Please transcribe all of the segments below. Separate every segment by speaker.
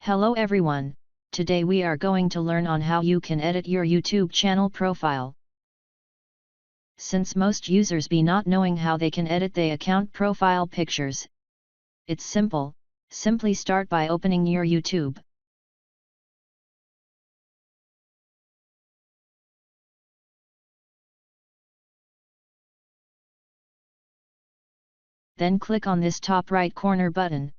Speaker 1: Hello everyone, today we are going to learn on how you can edit your YouTube channel profile. Since most users be not knowing how they can edit their account profile pictures. It's simple, simply start by opening your YouTube. Then click on this top right corner button.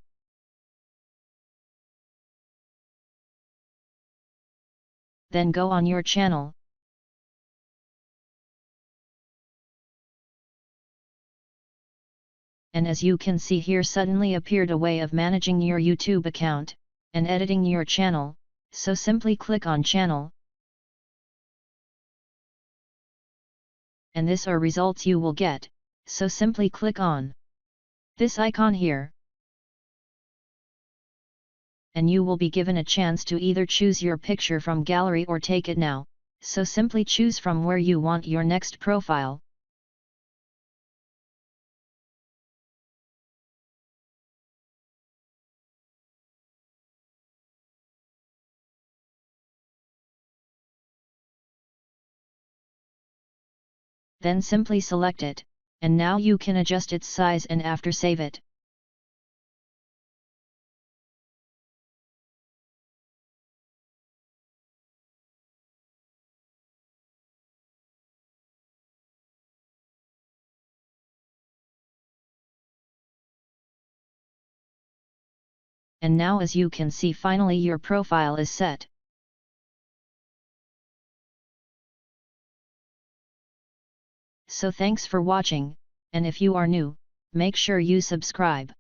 Speaker 1: Then go on your channel. And as you can see here, suddenly appeared a way of managing your YouTube account and editing your channel, so simply click on channel. And this are results you will get, so simply click on this icon here. And you will be given a chance to either choose your picture from gallery or take it now, so simply choose from where you want your next profile. Then simply select it, and now you can adjust its size and after save it. And now as you can see, finally your profile is set. So thanks for watching, and if you are new, make sure you subscribe.